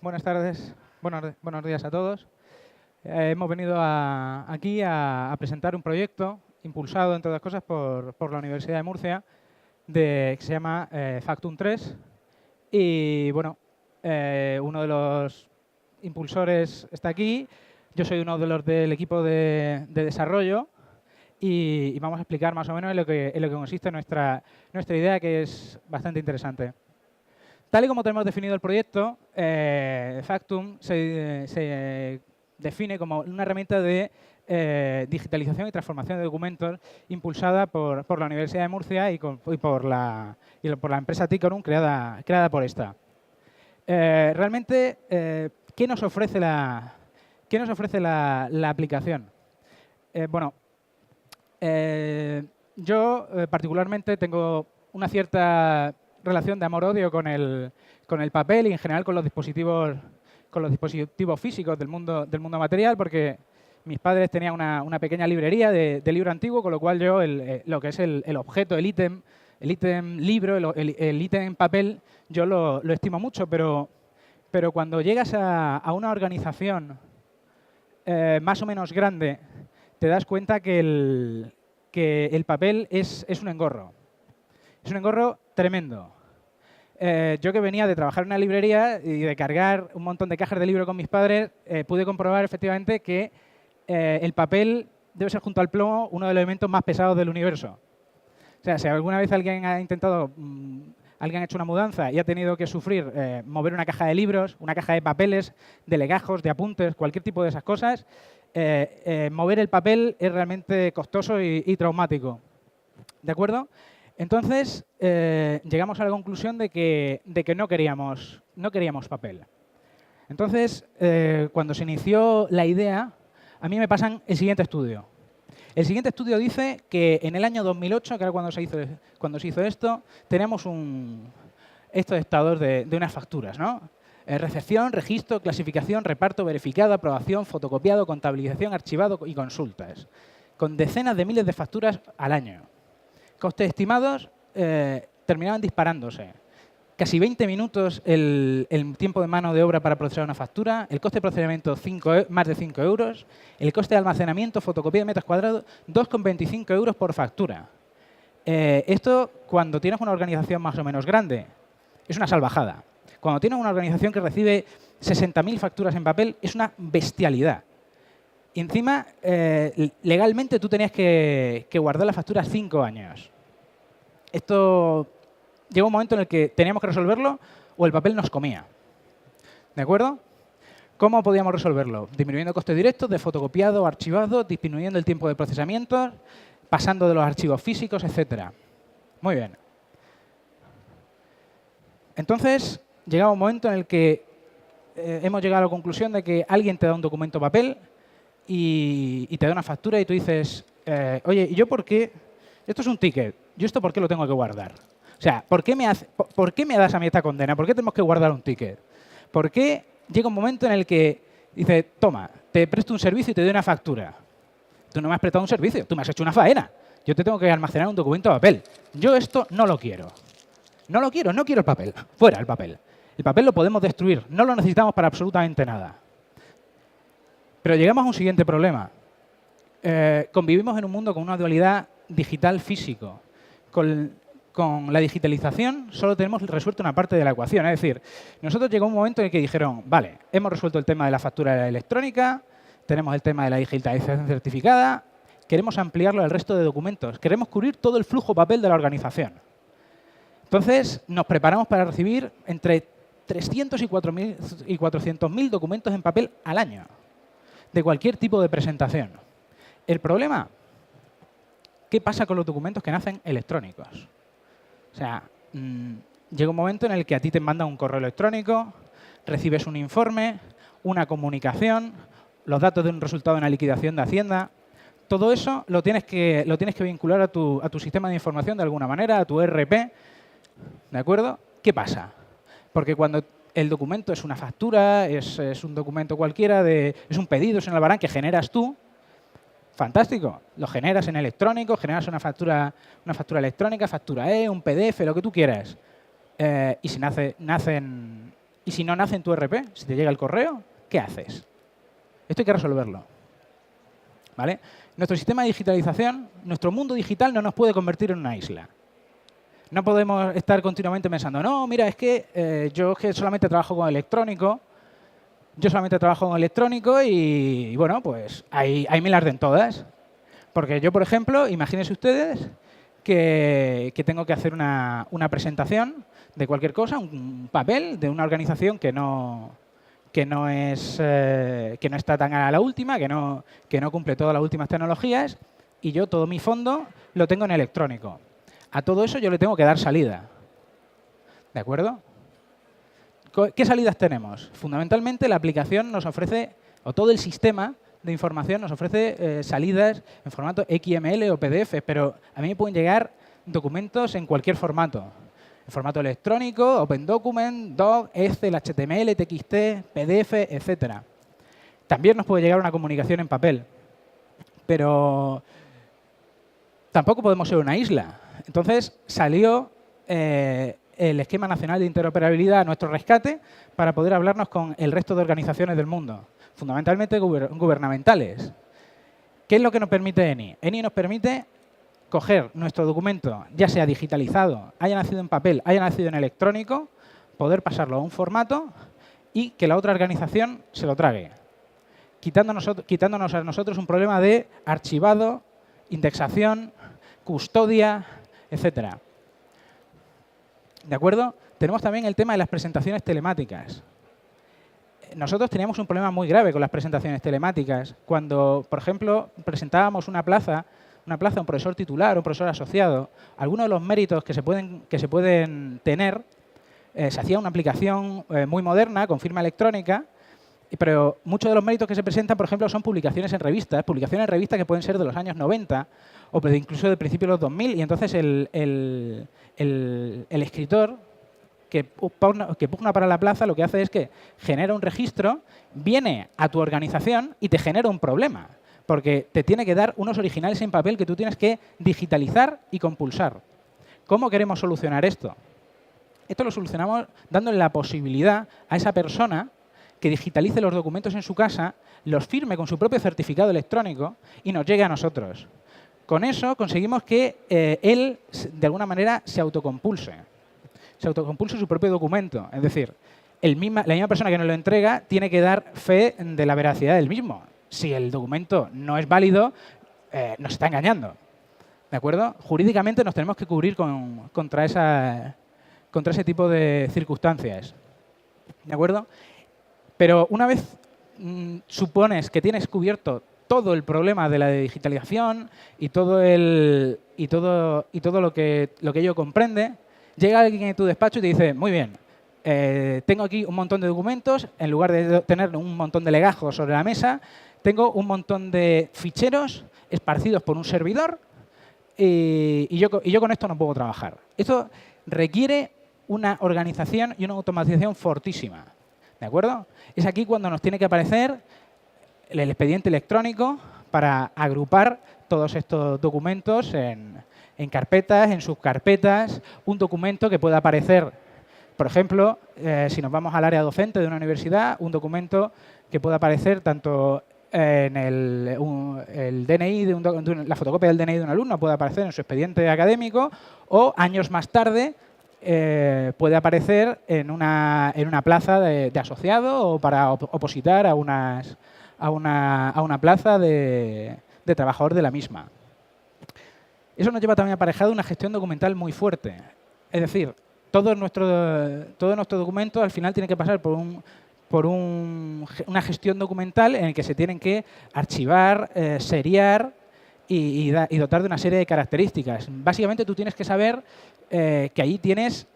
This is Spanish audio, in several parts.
buenas tardes, buenos días a todos. Hemos venido aquí a presentar un proyecto impulsado, entre otras cosas, por la Universidad de Murcia, que se llama Factum 3. Y bueno, uno de los impulsores está aquí. Yo soy uno de los del equipo de desarrollo y vamos a explicar más o menos en lo que consiste nuestra idea, que es bastante interesante. Tal y como tenemos definido el proyecto, Factum se define como una herramienta de digitalización y transformación de documentos impulsada por la Universidad de Murcia y por la empresa Ticorum creada por esta. Realmente, ¿qué nos ofrece la aplicación? Yo particularmente tengo una cierta relación de amor-odio con el papel y en general con los dispositivos físicos del mundo material, porque mis padres tenían una pequeña librería de libro antiguo, con lo cual yo lo que es el objeto, el ítem libro, el ítem papel, yo lo estimo mucho, pero cuando llegas a una organización más o menos grande, te das cuenta que el papel es un engorro. Es un engorro tremendo. Yo que venía de trabajar en una librería y de cargar un montón de cajas de libros con mis padres, pude comprobar efectivamente que el papel debe ser, junto al plomo, uno de los elementos más pesados del universo. O sea, si alguna vez alguien ha hecho una mudanza y ha tenido que sufrir mover una caja de libros, una caja de papeles, de legajos, de apuntes, cualquier tipo de esas cosas, mover el papel es realmente costoso y traumático. ¿De acuerdo? Entonces, llegamos a la conclusión de que no queríamos papel. Entonces, cuando se inició la idea, a mí me pasan el siguiente estudio. El siguiente estudio dice que en el año 2008, que era cuando se hizo esto, tenemos estos estados de unas facturas, ¿no? Recepción, registro, clasificación, reparto, verificado, aprobación, fotocopiado, contabilización, archivado y consultas, con decenas de miles de facturas al año. Costes estimados terminaban disparándose. Casi 20 minutos el tiempo de mano de obra para procesar una factura, el coste de procesamiento más de 5 euros, el coste de almacenamiento, fotocopia de metros cuadrados, 2,25 euros por factura. Esto, cuando tienes una organización más o menos grande, es una salvajada. Cuando tienes una organización que recibe 60.000 facturas en papel, es una bestialidad. Y encima, legalmente tú tenías que guardar las facturas 5 años. Esto llegó un momento en el que teníamos que resolverlo o el papel nos comía. ¿De acuerdo? ¿Cómo podíamos resolverlo? Disminuyendo costes directos de fotocopiado, archivado, disminuyendo el tiempo de procesamiento, pasando de los archivos físicos, etcétera. Muy bien. Entonces, llegaba un momento en el que hemos llegado a la conclusión de que alguien te da un documento papel y te da una factura y tú dices, oye, ¿y yo por qué? Esto es un ticket. ¿Yo esto por qué lo tengo que guardar? O sea, ¿por qué me das a mí esta condena? ¿Por qué tenemos que guardar un ticket? ¿Por qué llega un momento en el que dices, toma, te presto un servicio y te doy una factura? Tú no me has prestado un servicio, tú me has hecho una faena. Yo te tengo que almacenar un documento de papel. Yo esto no lo quiero. No lo quiero, no quiero el papel. Fuera el papel. El papel lo podemos destruir. No lo necesitamos para absolutamente nada. Pero llegamos a un siguiente problema. Convivimos en un mundo con una dualidad digital-físico. Con la digitalización solo tenemos resuelto una parte de la ecuación. Es decir, nosotros llegó un momento en el que dijeron, vale, hemos resuelto el tema de la factura electrónica, tenemos el tema de la digitalización certificada, queremos ampliarlo al resto de documentos, queremos cubrir todo el flujo papel de la organización. Entonces, nos preparamos para recibir entre 300 y 400.000 documentos en papel al año, de cualquier tipo de presentación. El problema, ¿qué pasa con los documentos que nacen electrónicos? O sea, llega un momento en el que a ti te mandan un correo electrónico, recibes un informe, una comunicación, los datos de un resultado de una liquidación de Hacienda. Todo eso lo tienes que vincular a tu sistema de información de alguna manera, a tu ERP. ¿De acuerdo? ¿Qué pasa? Porque cuando el documento es una factura, es un documento cualquiera, es un pedido, es un albarán que generas tú, fantástico. Lo generas en electrónico, generas una factura electrónica, factura un PDF, lo que tú quieras. Y si nacen Y si no nace en tu ERP, si te llega el correo, ¿qué haces? Esto hay que resolverlo. ¿Vale? Nuestro sistema de digitalización, nuestro mundo digital no nos puede convertir en una isla. No podemos estar continuamente pensando, no, mira, es que yo solamente trabajo con electrónico, y bueno, pues ahí me las den todas. Porque yo, por ejemplo, imagínense ustedes que tengo que hacer una presentación de cualquier cosa, un papel de una organización que no está tan a la última, que no cumple todas las últimas tecnologías, y yo todo mi fondo lo tengo en electrónico. A todo eso yo le tengo que dar salida. ¿De acuerdo? ¿Qué salidas tenemos? Fundamentalmente la aplicación nos ofrece, o todo el sistema de información nos ofrece salidas en formato XML o PDF, pero a mí me pueden llegar documentos en cualquier formato. En formato electrónico, Open Document, Doc, Excel, HTML, TXT, PDF, etcétera. También nos puede llegar una comunicación en papel, pero tampoco podemos ser una isla. Entonces salió el Esquema Nacional de Interoperabilidad a nuestro rescate para poder hablarnos con el resto de organizaciones del mundo, fundamentalmente gubernamentales. ¿Qué es lo que nos permite ENI? ENI nos permite coger nuestro documento, ya sea digitalizado, haya nacido en papel, haya nacido en electrónico, poder pasarlo a un formato y que la otra organización se lo trague, quitándonos a nosotros un problema de archivado, indexación, custodia, etcétera. ¿De acuerdo? Tenemos también el tema de las presentaciones telemáticas. Nosotros teníamos un problema muy grave con las presentaciones telemáticas. Cuando, por ejemplo, presentábamos una plaza, un profesor titular, un profesor asociado, algunos de los méritos que se pueden tener, se hacía una aplicación muy moderna, con firma electrónica, pero muchos de los méritos que se presentan, por ejemplo, son publicaciones en revistas que pueden ser de los años 90 o incluso de principios de los 2000, y entonces el escritor que pugna para la plaza lo que hace es que genera un registro, viene a tu organización y te genera un problema, porque te tiene que dar unos originales en papel que tú tienes que digitalizar y compulsar. ¿Cómo queremos solucionar esto? Esto lo solucionamos dándole la posibilidad a esa persona que digitalice los documentos en su casa, los firme con su propio certificado electrónico y nos llegue a nosotros. Con eso conseguimos que él, de alguna manera, se autocompulse su propio documento. Es decir, la misma persona que nos lo entrega tiene que dar fe de la veracidad del mismo. Si el documento no es válido, nos está engañando. ¿De acuerdo? Jurídicamente nos tenemos que cubrir contra ese tipo de circunstancias. ¿De acuerdo? Pero una vez supones que tienes cubierto todo el problema de la digitalización y todo lo que ello comprende, llega alguien en tu despacho y te dice, muy bien, tengo aquí un montón de documentos, en lugar de tener un montón de legajos sobre la mesa, tengo un montón de ficheros esparcidos por un servidor y yo con esto no puedo trabajar. Esto requiere una organización y una automatización fortísima. ¿De acuerdo? Es aquí cuando nos tiene que aparecer el expediente electrónico para agrupar todos estos documentos en carpetas, en subcarpetas, un documento que pueda aparecer, por ejemplo, si nos vamos al área docente de una universidad, un documento que pueda aparecer tanto en el DNI la fotocopia del DNI de un alumno puede aparecer en su expediente académico, o años más tarde puede aparecer en una plaza de asociado o para opositar a una plaza de trabajador de la misma. Eso nos lleva también aparejado una gestión documental muy fuerte. Es decir, todo nuestro documento al final tiene que pasar por una gestión documental en el que se tienen que archivar, seriar y dotar de una serie de características. Básicamente tú tienes que saber que ahí tienes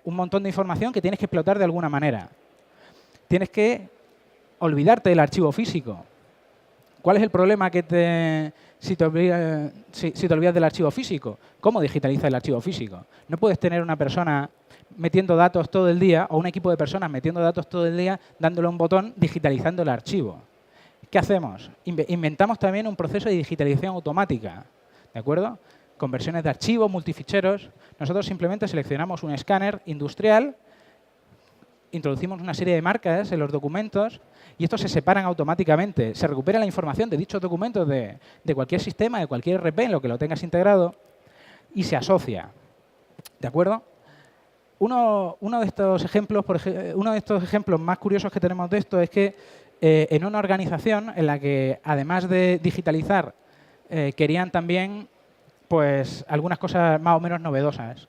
un montón de información que tienes que explotar de alguna manera. Tienes que olvidarte del archivo físico. ¿Cuál es el problema si te olvidas del archivo físico? ¿Cómo digitalizas el archivo físico? No puedes tener una persona metiendo datos todo el día o un equipo de personas metiendo datos todo el día, dándole a un botón, digitalizando el archivo. ¿Qué hacemos? Inventamos también un proceso de digitalización automática. ¿De acuerdo? Conversiones de archivos, multificheros. Nosotros simplemente seleccionamos un escáner industrial introducimos una serie de marcas en los documentos y estos se separan automáticamente. Se recupera la información de dichos documentos de cualquier sistema, de cualquier RP en lo que lo tengas integrado y se asocia. ¿De acuerdo? Uno de estos ejemplos más curiosos que tenemos de esto es que en una organización en la que, además de digitalizar, querían también pues, algunas cosas más o menos novedosas.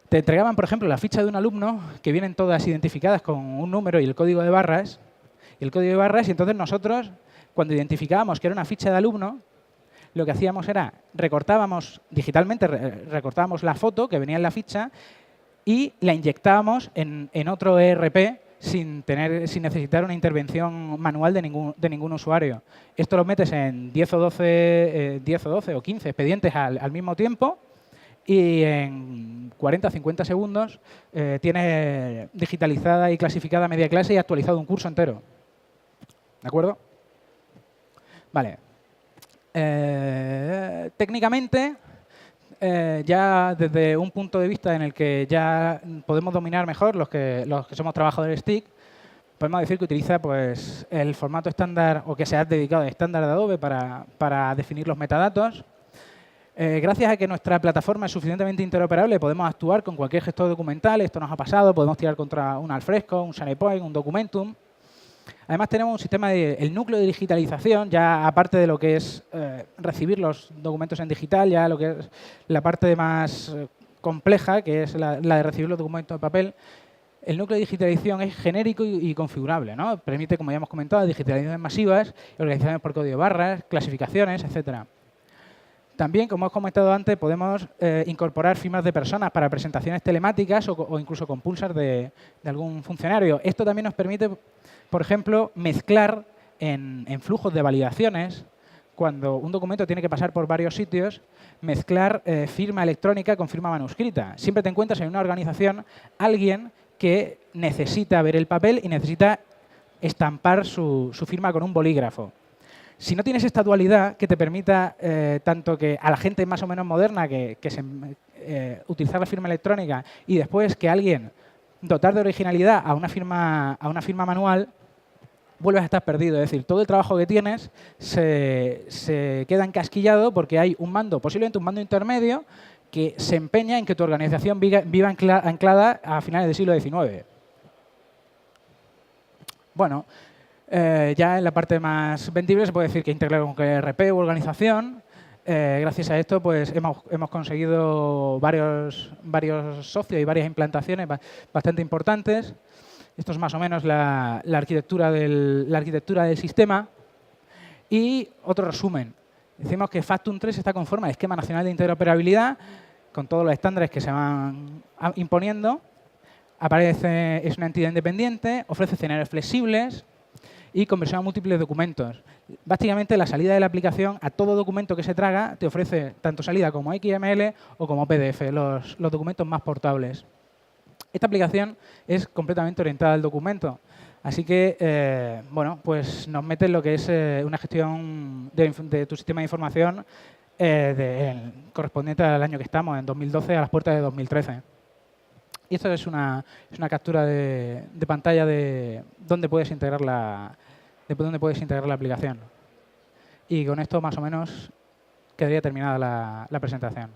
Te entregaban, por ejemplo, la ficha de un alumno, que vienen todas identificadas con un número y el código de barras. Y entonces nosotros, cuando identificábamos que era una ficha de alumno, lo que hacíamos era digitalmente recortábamos la foto que venía en la ficha y la inyectábamos en otro ERP sin necesitar una intervención manual de ningún usuario. Esto lo metes en 10 o 12 o 15 expedientes al mismo tiempo y en 40 o 50 segundos tienes digitalizada y clasificada media clase y actualizado un curso entero. ¿De acuerdo? Vale. Técnicamente, ya desde un punto de vista en el que ya podemos dominar mejor los que somos trabajadores TIC, podemos decir que utiliza pues, el formato estándar o que se ha dedicado al estándar de Adobe para definir los metadatos. Gracias a que nuestra plataforma es suficientemente interoperable, podemos actuar con cualquier gestor documental. Esto nos ha pasado. Podemos tirar contra un Alfresco, un SharePoint, un Documentum. Además, tenemos un sistema el núcleo de digitalización, ya aparte de lo que es recibir los documentos en digital, ya lo que es la parte más compleja, que es la de recibir los documentos en papel. El núcleo de digitalización es genérico y configurable, ¿no? Permite, como ya hemos comentado, digitalizaciones masivas, organizaciones por código de barras, clasificaciones, etcétera. También, como hemos comentado antes, podemos incorporar firmas de personas para presentaciones telemáticas o incluso con pulsar de algún funcionario. Esto también nos permite, por ejemplo, mezclar en flujos de validaciones, cuando un documento tiene que pasar por varios sitios, mezclar firma electrónica con firma manuscrita. Siempre te encuentras en una organización alguien que necesita ver el papel y necesita estampar su firma con un bolígrafo. Si no tienes esta dualidad que te permita tanto que a la gente más o menos moderna utilizar la firma electrónica y después que alguien dotar de originalidad a una firma manual, vuelves a estar perdido. Es decir, todo el trabajo que tienes se queda encasquillado porque hay un mando, posiblemente un mando intermedio, que se empeña en que tu organización viva anclada a finales del siglo XIX. Bueno, ya en la parte más vendible se puede decir que integrar con ERP u organización. Gracias a esto pues hemos conseguido varios socios y varias implantaciones bastante importantes. Esto es más o menos la arquitectura del sistema. Y otro resumen. Decimos que Factum 3 está conforme al Esquema Nacional de Interoperabilidad con todos los estándares que se van imponiendo. Es una entidad independiente, ofrece escenarios flexibles y conversión a múltiples documentos. Básicamente, la salida de la aplicación a todo documento que se traga te ofrece tanto salida como XML o como PDF, los documentos más portables. Esta aplicación es completamente orientada al documento. Así que, bueno, pues nos mete en lo que es una gestión de tu sistema de información correspondiente al año que estamos, en 2012, a las puertas de 2013. Y esto es una captura de pantalla de dónde puedes integrar la aplicación. Y con esto, más o menos, quedaría terminada la presentación.